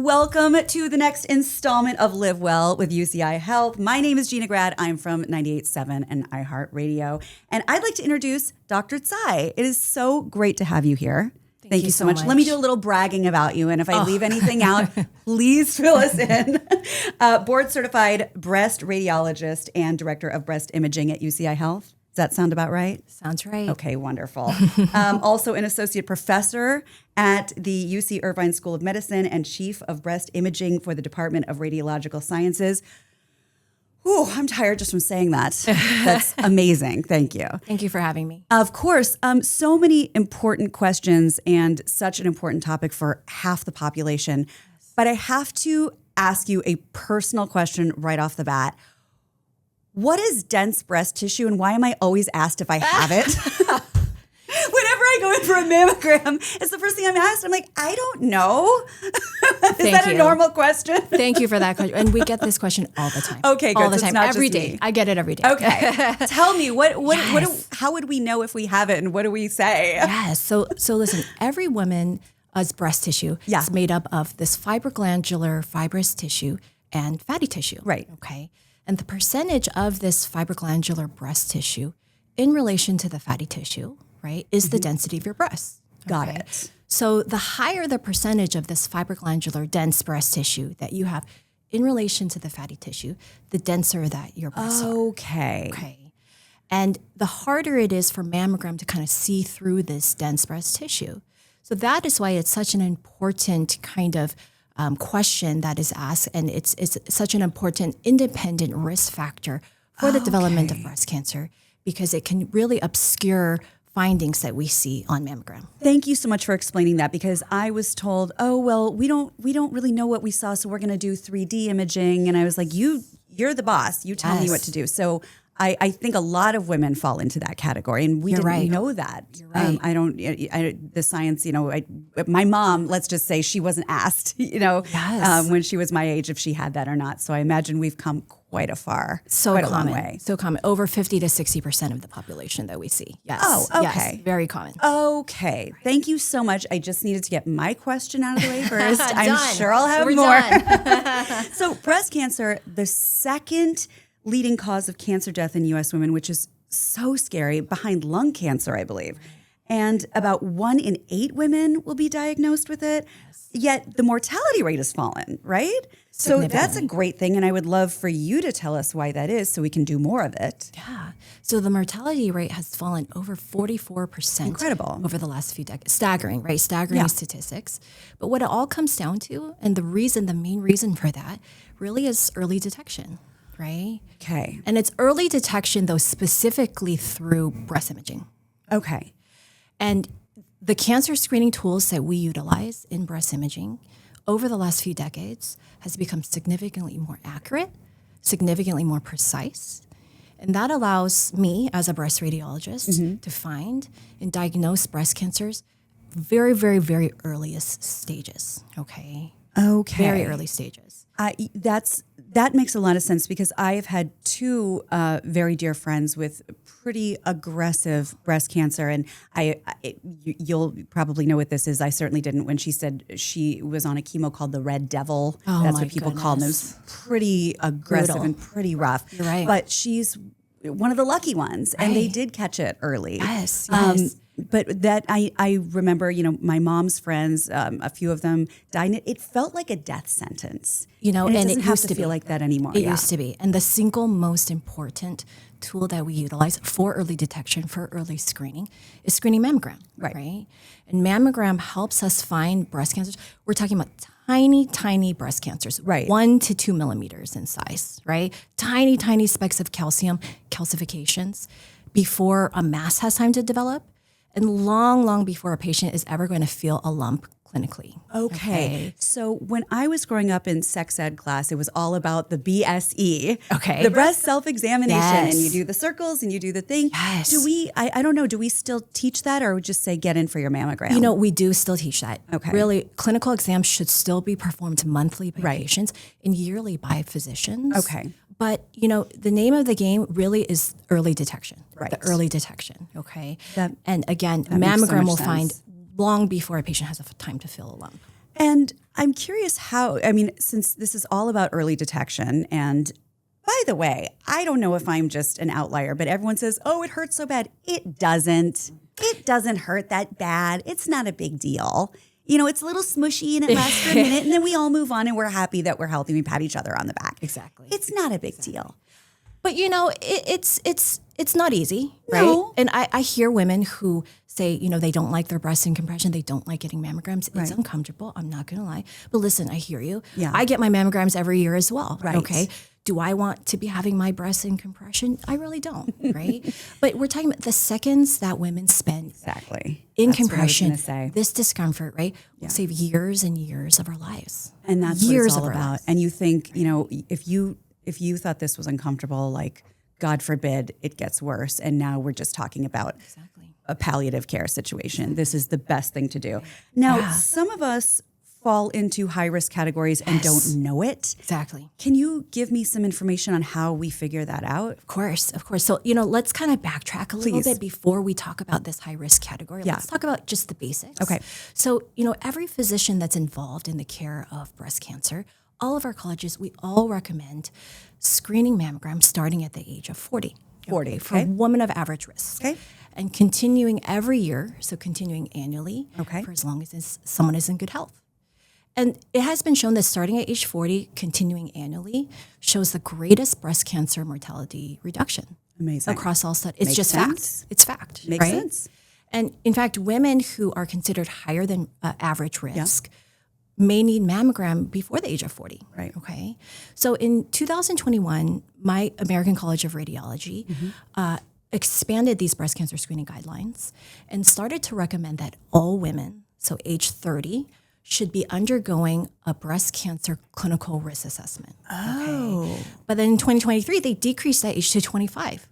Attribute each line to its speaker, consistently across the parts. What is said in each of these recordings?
Speaker 1: Welcome to the next installment of Live Well with UCI Health. My name is Gina Grad. I'm from 98.7 and iHeartRadio. And I'd like to introduce Dr. Tsai. It is so great to have you here. Thank you so much. Let me do a little bragging about you. And if I leave anything out, please fill us in. Board certified breast radiologist and director of breast imaging at UCI Health. Does that sound about right?
Speaker 2: Sounds right.
Speaker 1: Okay, wonderful. Also an associate professor at the UC Irvine School of Medicine and chief of breast imaging for the Department of Radiological Sciences. Ooh, I'm tired just from saying that. That's amazing. Thank you.
Speaker 2: Thank you for having me.
Speaker 1: Of course. So many important questions and such an important topic for half the population. But I have to ask you a personal question right off the bat. What is dense breast tissue and why am I always asked if I have it? Whenever I go in for a mammogram, it's the first thing I'm asked. I'm like, I don't know. Is that a normal question?
Speaker 2: Thank you for that question. And we get this question all the time.
Speaker 1: Okay, good.
Speaker 2: All the
Speaker 1: So
Speaker 2: time.
Speaker 1: it's not
Speaker 2: Every
Speaker 1: just
Speaker 2: day.
Speaker 1: me.
Speaker 2: I get it every day.
Speaker 1: Okay. Tell me,
Speaker 2: Yes.
Speaker 1: how would we know if we have it and what do we say?
Speaker 2: Yes. So listen, every woman's breast tissue is made up of this fibroglandular fibrous tissue and fatty tissue.
Speaker 1: Right.
Speaker 2: Okay. And the percentage of this fibroglandular breast tissue in relation to the fatty tissue, right, is the density of your breast.
Speaker 1: Got it.
Speaker 2: So the higher the percentage of this fibroglandular dense breast tissue that you have in relation to the fatty tissue, the denser that your breasts are. Okay. And the harder it is for mammogram to kind of see through this dense breast tissue. So that is why it's such an important kind of question that is asked, and it's such an important independent risk factor for the development of breast cancer because it can really obscure findings that we see on mammogram.
Speaker 1: Thank you so much for explaining that because I was told, oh, well, we don't really know what we saw, so we're going to do 3D imaging. And I was like, you're the boss. You tell me what to do. So I think a lot of women fall into that category, and we didn't know that.
Speaker 2: You're right.
Speaker 1: The science, my mom, let's just say she wasn't asked, when she was my age if she had that or not. So I imagine we've come quite a long way.
Speaker 2: So common. Over 50 to 60% of the population that we see. Yes.
Speaker 1: Oh, okay.
Speaker 2: Yes, very common.
Speaker 1: Okay. Thank you so much. I just needed to get my question out of the way first. I'm
Speaker 2: Done.
Speaker 1: sure I'll have
Speaker 2: We're
Speaker 1: more.
Speaker 2: done.
Speaker 1: So breast cancer, the second leading cause of cancer death in U.S. women, which is so scary, behind lung cancer, I believe. And about 1 in 8 women will be diagnosed with it. Yet the mortality rate has fallen, right? So that's a great thing. And I would love for you to tell us why that is so we can do more of it.
Speaker 2: Yeah. So the mortality rate has fallen over 44%.
Speaker 1: Incredible.
Speaker 2: Over the last few decades. Staggering, right? Staggering statistics. But what it all comes down to, and the main reason for that, really is early detection. Right?
Speaker 1: Okay.
Speaker 2: And it's early detection, though, specifically through breast imaging.
Speaker 1: Okay.
Speaker 2: And the cancer screening tools that we utilize in breast imaging over the last few decades has become significantly more accurate, significantly more precise. And that allows me as a breast radiologist to find and diagnose breast cancers very, very, very earliest stages. Okay. Very early stages.
Speaker 1: That makes a lot of sense because I have had 2 very dear friends with pretty aggressive breast cancer, and you'll probably know what this is. I certainly didn't when she said she was on a chemo called the Red Devil. That's what people call them. It was pretty aggressive and pretty rough.
Speaker 2: You're right.
Speaker 1: But she's one of the lucky ones, and they did catch it early.
Speaker 2: Yes.
Speaker 1: But that I remember, my mom's friends, a few of them died. It felt like a death sentence.
Speaker 2: And
Speaker 1: it doesn't
Speaker 2: it
Speaker 1: have
Speaker 2: used
Speaker 1: to
Speaker 2: to
Speaker 1: feel
Speaker 2: be
Speaker 1: like that anymore.
Speaker 2: It used to be. And the single most important tool that we utilize for early detection, for early screening, is screening mammogram. Right? And mammogram helps us find breast cancers. We're talking about tiny, tiny breast cancers, 1 to 2 millimeters in size, right? Tiny, tiny specks of calcifications before a mass has time to develop. And long, long before a patient is ever going to feel a lump clinically.
Speaker 1: Okay. So when I was growing up in sex ed class, it was all about the BSE.
Speaker 2: Okay.
Speaker 1: The breast self-examination.
Speaker 2: Yes.
Speaker 1: And you do the circles and you do the thing.
Speaker 2: Yes.
Speaker 1: Do we, I don't know, do we still teach that or just say get in for your mammogram?
Speaker 2: We do still teach that.
Speaker 1: Okay.
Speaker 2: Really, clinical exams should still be performed monthly by patients and yearly by physicians.
Speaker 1: Okay.
Speaker 2: But, the name of the game really is early detection.
Speaker 1: Right.
Speaker 2: The early detection, okay?
Speaker 1: That
Speaker 2: and again,
Speaker 1: makes so
Speaker 2: mammogram
Speaker 1: much
Speaker 2: will
Speaker 1: sense.
Speaker 2: find long before a patient has time to feel a lump.
Speaker 1: And I'm curious since this is all about early detection, and by the way, I don't know if I'm just an outlier, but everyone says, oh, it hurts so bad. It doesn't. It doesn't hurt that bad. It's not a big deal. It's a little smushy and it lasts for a minute, and then we all move on and we're happy that we're healthy. We pat each other on the back.
Speaker 2: Exactly.
Speaker 1: It's not a big deal.
Speaker 2: But it's not easy, right?
Speaker 1: No.
Speaker 2: And I hear women who say, they don't like their breast incompression, they don't like getting mammograms. It's uncomfortable. I'm not gonna lie. But listen, I hear you.
Speaker 1: Yeah.
Speaker 2: I get my mammograms every year as well.
Speaker 1: Right.
Speaker 2: Okay. Do I want to be having my breasts in compression? I really don't, right? But we're talking about the seconds that women spend
Speaker 1: Exactly.
Speaker 2: in
Speaker 1: That's
Speaker 2: compression,
Speaker 1: what I was gonna say.
Speaker 2: this discomfort, right, will save years and years of our lives.
Speaker 1: And that's
Speaker 2: years
Speaker 1: what it's all
Speaker 2: of our
Speaker 1: about.
Speaker 2: lives.
Speaker 1: And you think, if you thought this was uncomfortable, like, God forbid it gets worse. And now we're just talking about a palliative care situation. This is the best thing to do. Now, some of us fall into high risk categories and don't know it.
Speaker 2: Exactly.
Speaker 1: Can you give me some information on how we figure that out?
Speaker 2: Of course. So, let's kind of backtrack a little bit before we talk about this high risk category.
Speaker 1: Yeah.
Speaker 2: Let's talk about just the basics.
Speaker 1: Okay.
Speaker 2: So, every physician that's involved in the care of breast cancer, all of our colleges, we all recommend screening mammograms starting at the age of 40.
Speaker 1: 40,
Speaker 2: For a woman of average risk.
Speaker 1: Okay.
Speaker 2: And continuing every year, so continuing annually for as long as someone is in good health. And it has been shown that starting at age 40, continuing annually, shows the greatest breast cancer mortality reduction.
Speaker 1: Amazing.
Speaker 2: Across all studies. It's
Speaker 1: Makes
Speaker 2: just
Speaker 1: sense.
Speaker 2: fact. It's fact.
Speaker 1: Makes
Speaker 2: right?
Speaker 1: sense.
Speaker 2: And in fact, women who are considered higher than average risk may need mammogram before the age of 40.
Speaker 1: Right.
Speaker 2: Okay. So in 2021, my American College of Radiology expanded these breast cancer screening guidelines and started to recommend that all women, so age 30, should be undergoing a breast cancer clinical risk assessment.
Speaker 1: Oh.
Speaker 2: Okay? But then in 2023, they decreased that age to 25.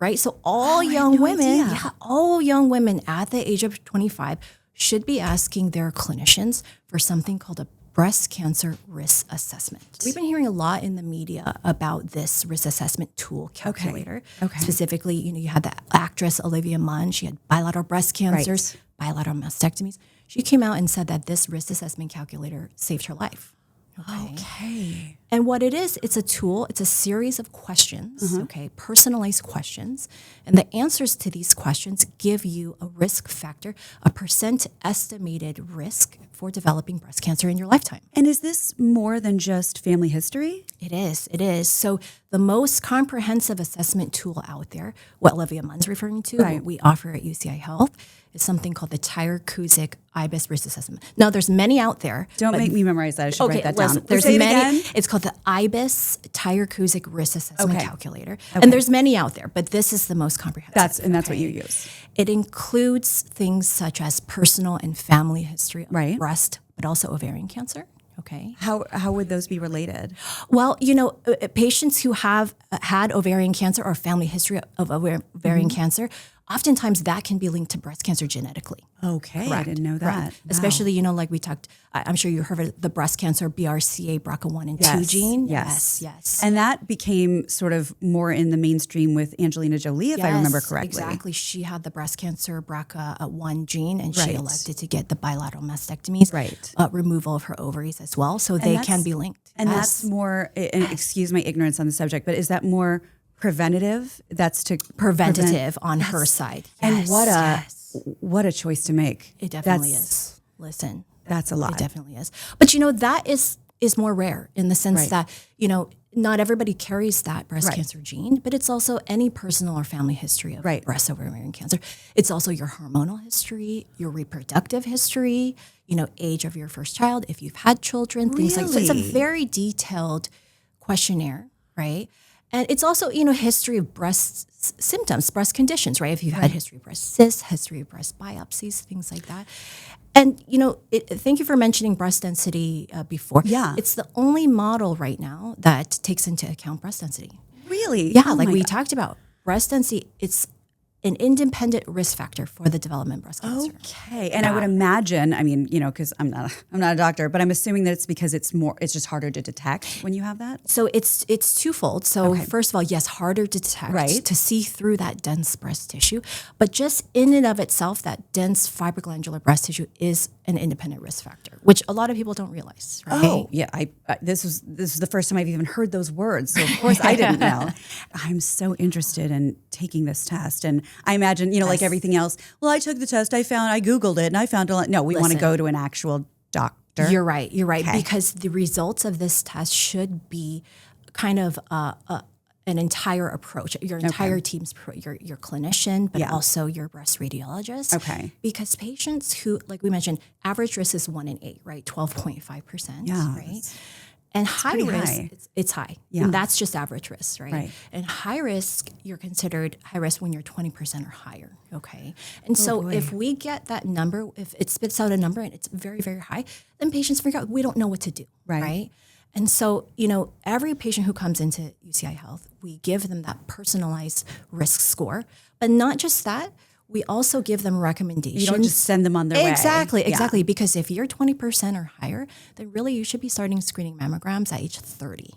Speaker 2: Right? So all young women, all young women at the age of 25 should be asking their clinicians for something called a breast cancer risk assessment. We've been hearing a lot in the media about this risk assessment tool calculator.
Speaker 1: Okay.
Speaker 2: Specifically, you had the actress Olivia Munn. She had bilateral breast cancers, bilateral mastectomies. She came out and said that this risk assessment calculator saved her life.
Speaker 1: Okay.
Speaker 2: And what it is, it's a tool, it's a series of questions, personalized questions. And the answers to these questions give you a risk factor, a percent estimated risk for developing breast cancer in your lifetime.
Speaker 1: And is this more than just family history?
Speaker 2: It is. So the most comprehensive assessment tool out there, what Olivia Munn's referring to, what we offer at UCI Health, is something called the Tyrer-Cuzick IBIS risk assessment. Now, there's many out there.
Speaker 1: Don't make me memorize that. I should write that down.
Speaker 2: There's
Speaker 1: Say it
Speaker 2: many.
Speaker 1: again.
Speaker 2: It's called the IBIS Tyrer-Cuzick risk assessment calculator. And there's many out there, but this is the most comprehensive.
Speaker 1: That's what you use.
Speaker 2: It includes things such as personal and family history of breast, but also ovarian cancer. Okay.
Speaker 1: How would those be related?
Speaker 2: Well, patients who have had ovarian cancer or family history of ovarian cancer, oftentimes that can be linked to breast cancer genetically.
Speaker 1: Okay,
Speaker 2: Correct.
Speaker 1: I didn't know that.
Speaker 2: Correct. Especially, like we talked, I'm sure you heard of the breast cancer BRCA BRCA1 and 2 gene.
Speaker 1: Yes.
Speaker 2: Yes.
Speaker 1: And that became sort of more in the mainstream with Angelina Jolie, if I remember correctly.
Speaker 2: Exactly. She had the breast cancer BRCA1 gene, and she elected to get the bilateral mastectomies, removal of her ovaries as well. So they can be linked.
Speaker 1: And that's more, and excuse my ignorance on the subject, but is that more preventative? That's to
Speaker 2: preventative on her side.
Speaker 1: And what a choice to make.
Speaker 2: It definitely is. Listen,
Speaker 1: that's a lot.
Speaker 2: It definitely is. But that is more rare in the sense that not everybody carries that breast cancer gene, but it's also any personal or family history of breast ovarian cancer. It's also your hormonal history, your reproductive history, age of your first child, if you've had children, things like that. So it's a very detailed questionnaire, right? And it's also, history of breast symptoms, breast conditions, right? If you've had history of breast cysts, history of breast biopsies, things like that. And, thank you for mentioning breast density before.
Speaker 1: Yeah.
Speaker 2: It's the only model right now that takes into account breast density.
Speaker 1: Really?
Speaker 2: Yeah, we talked about. Breast density, it's an independent risk factor for the development of breast cancer.
Speaker 1: Okay. And I would imagine, because I'm not a doctor, but I'm assuming that it's because it's just harder to detect when you have that.
Speaker 2: So it's twofold. So first of all, yes, harder to detect, to see through that dense breast tissue, but just in and of itself, that dense fibroglandular breast tissue is an independent risk factor, which a lot of people don't realize, right?
Speaker 1: Oh, yeah. This is the first time I've even heard those words. So, of course, I didn't know. I'm so interested in taking this test. And I imagine, like everything else, well, I took the test, I Googled it, and I found no, we want to go to an actual doctor.
Speaker 2: You're right.
Speaker 1: Okay.
Speaker 2: Because the results of this test should be kind of an entire approach, your entire team's, your clinician, but also your breast radiologist.
Speaker 1: Okay.
Speaker 2: Because patients who, like we mentioned, average risk is 1 in 8, right? 12.5%, right? And high risk, it's high. Yeah. And that's just average risk, right? And high risk, you're considered high risk when you're 20% or higher, okay? And if we get that number, if it spits out a number and it's very, very high, then patients figure out we don't know what to do, right? And so, every patient who comes into UCI Health, we give them that personalized risk score. But not just that, we also give them recommendations.
Speaker 1: You don't just send them on their way.
Speaker 2: Exactly. Because if you're 20% or higher, then really you should be starting screening mammograms at age 30.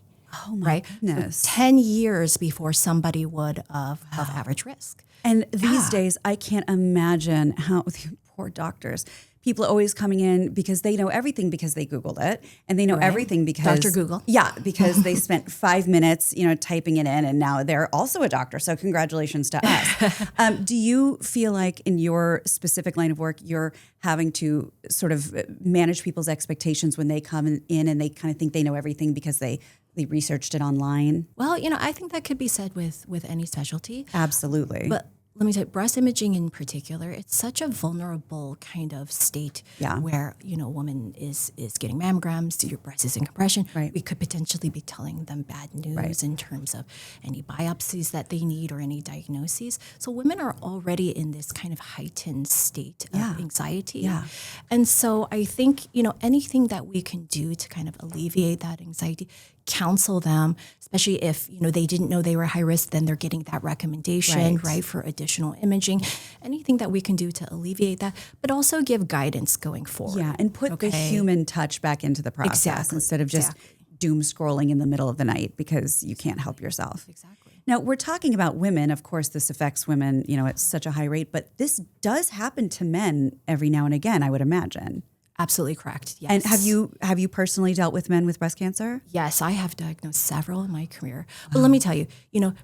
Speaker 1: Oh, my goodness.
Speaker 2: So 10 years before somebody would of average risk.
Speaker 1: And these days, I can't imagine how poor doctors. People are always coming in because they know everything because they Googled it, and they know everything because
Speaker 2: Dr. Google.
Speaker 1: Yeah, because they spent 5 minutes, typing it in, and now they're also a doctor. So congratulations to us. Do you feel like in your specific line of work, you're having to sort of manage people's expectations when they come in and they kind of think they know everything because they researched it online?
Speaker 2: Well, I think that could be said with any specialty.
Speaker 1: Absolutely.
Speaker 2: But let me tell you, breast imaging in particular, it's such a vulnerable kind of state where, a woman is getting mammograms, your breast is in compression.
Speaker 1: Right.
Speaker 2: We could potentially be telling them bad news in terms of any biopsies that they need or any diagnoses. So women are already in this kind of heightened state of anxiety. Yeah. And so I think, anything that we can do to kind of alleviate that anxiety, counsel them, especially if, they didn't know they were high risk, then they're getting that recommendation, right, for additional imaging. Anything that we can do to alleviate that, but also give guidance going forward.
Speaker 1: Yeah, and put the human touch back into the process instead of just doom scrolling in the middle of the night because you can't help yourself.
Speaker 2: Exactly.
Speaker 1: Now, we're talking about women. Of course, this affects women, at such a high rate, but this does happen to men every now and again, I would imagine.
Speaker 2: Absolutely correct. Yes.
Speaker 1: And have you personally dealt with men with breast cancer?
Speaker 2: Yes, I have diagnosed several in my career. But let me tell you,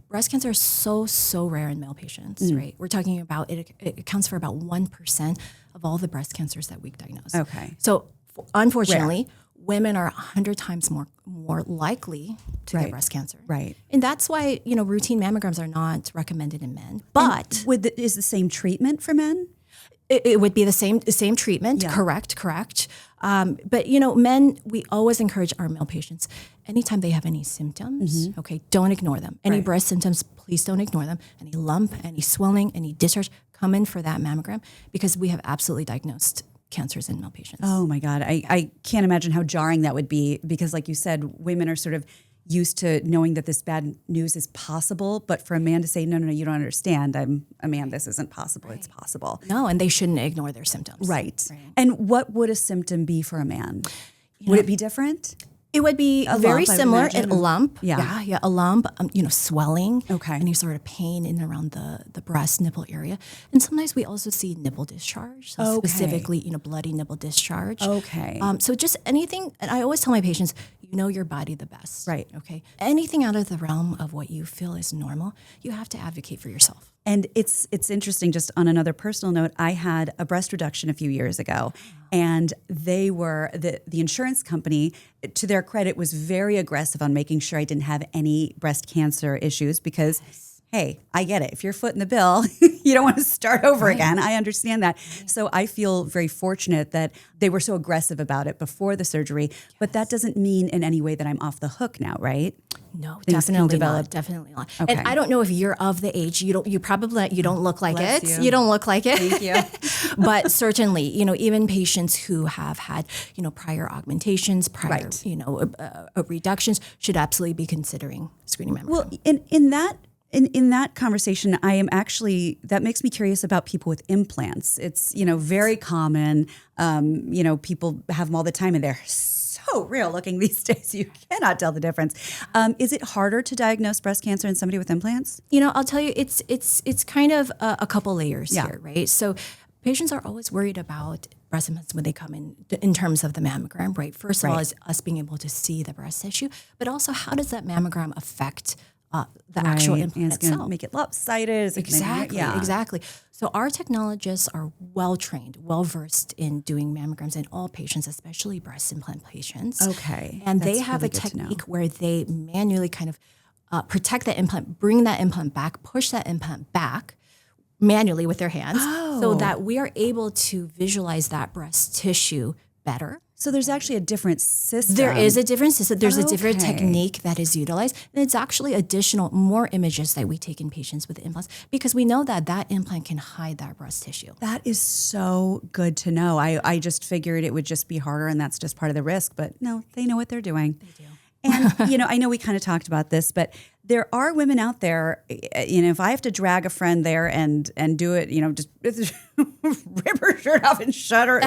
Speaker 2: breast cancer is so rare in male patients, right? We're talking about it accounts for about 1% of all the breast cancers that we diagnose.
Speaker 1: Okay.
Speaker 2: So unfortunately, women are 100 times more likely to get breast cancer.
Speaker 1: Right.
Speaker 2: And that's why, routine mammograms are not recommended in men. But
Speaker 1: is the same treatment for men?
Speaker 2: It would be the same treatment, correct. But men, we always encourage our male patients, anytime they have any symptoms, don't ignore them. Any breast symptoms, please don't ignore them. Any lump, any swelling, any discharge, come in for that mammogram because we have absolutely diagnosed cancers in male patients.
Speaker 1: Oh my God, I can't imagine how jarring that would be because, like you said, women are sort of used to knowing that this bad news is possible, but for a man to say, no, you don't understand. I'm a man, this isn't possible. It's possible.
Speaker 2: No, and they shouldn't ignore their symptoms.
Speaker 1: Right. And what would a symptom be for a man? Would it be different?
Speaker 2: It would be very similar. A lump.
Speaker 1: Yeah.
Speaker 2: A lump, swelling.
Speaker 1: Okay.
Speaker 2: Any sort of pain in and around the breast nipple area. And sometimes we also see nipple discharge. So specifically, bloody nipple discharge.
Speaker 1: Okay.
Speaker 2: So just anything, and I always tell my patients, you know your body the best.
Speaker 1: Right.
Speaker 2: Okay. Anything out of the realm of what you feel is normal, you have to advocate for yourself.
Speaker 1: And it's interesting, just on another personal note, I had a breast reduction a few years ago, and they were, the insurance company, to their credit, was very aggressive on making sure I didn't have any breast cancer issues because, hey, I get it. If you're footing the bill, you don't want to start over again. I understand that. So I feel very fortunate that they were so aggressive about it before the surgery, but that doesn't mean in any way that I'm off the hook now, right?
Speaker 2: No,
Speaker 1: Things
Speaker 2: definitely not. Definitely not.
Speaker 1: Okay.
Speaker 2: And I don't know if you're of the age. You don't look like
Speaker 1: Bless
Speaker 2: it.
Speaker 1: you.
Speaker 2: You don't look like it.
Speaker 1: Thank you.
Speaker 2: But certainly, even patients who have had, prior augmentations, prior, reductions should absolutely be considering screening mammogram.
Speaker 1: Well, in that conversation, I am actually, that makes me curious about people with implants. It's, very common. People have them all the time and they're so real looking these days. You cannot tell the difference. Is it harder to diagnose breast cancer in somebody with implants?
Speaker 2: I'll tell you, it's kind of a couple layers here, right? So patients are always worried about breast implants when they come in terms of the mammogram, right? First of all, is us being able to see the breast tissue, but also how does that mammogram affect the actual implant
Speaker 1: it's going
Speaker 2: itself?
Speaker 1: to make it lopsided.
Speaker 2: Exactly. So our technologists are well trained, well versed in doing mammograms in all patients, especially breast implant patients.
Speaker 1: Okay.
Speaker 2: And they have a technique where they manually kind of protect the implant, bring that implant back, push that implant back manually with their hands so that we are able to visualize that breast tissue better.
Speaker 1: So there's actually a different system.
Speaker 2: There is a different system. There's a different technique that is utilized. And it's actually more images that we take in patients with implants because we know that that implant can hide that breast tissue.
Speaker 1: That is so good to know. I just figured it would just be harder and that's just part of the risk. But no, they know what they're doing.
Speaker 2: They do.
Speaker 1: And, I know we kind of talked about this, but there are women out there, if I have to drag a friend there and do it, just rip her shirt off and shove her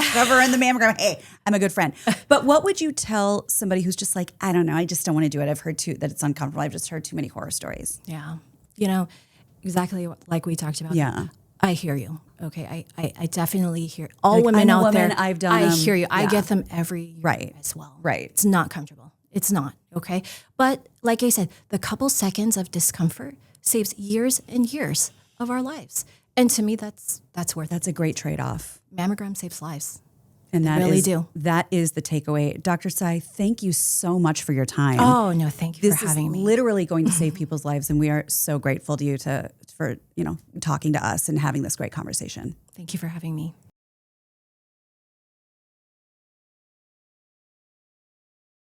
Speaker 1: in the mammogram. Hey, I'm a good friend. But what would you tell somebody who's just like, I don't know, I just don't want to do it. I've heard that it's uncomfortable. I've just heard too many horror stories.
Speaker 2: Yeah. Exactly like we talked about.
Speaker 1: Yeah.
Speaker 2: I hear you. Okay. I definitely hear all women out there.
Speaker 1: I've done
Speaker 2: I
Speaker 1: them.
Speaker 2: hear you.
Speaker 1: Yeah.
Speaker 2: I get them every year as well.
Speaker 1: Right.
Speaker 2: It's not comfortable. It's not, okay? But like I said, the couple seconds of discomfort saves years and years of our lives. And to me, that's worth it.
Speaker 1: That's a great trade-off.
Speaker 2: Mammogram saves lives.
Speaker 1: And that
Speaker 2: really
Speaker 1: is,
Speaker 2: do.
Speaker 1: That is the takeaway. Dr. Tsai, thank you so much for your time.
Speaker 2: Oh, no, thank you for having me.
Speaker 1: This is literally going to save people's lives, and we are so grateful to you for talking to us and having this great conversation.
Speaker 2: Thank you for having me.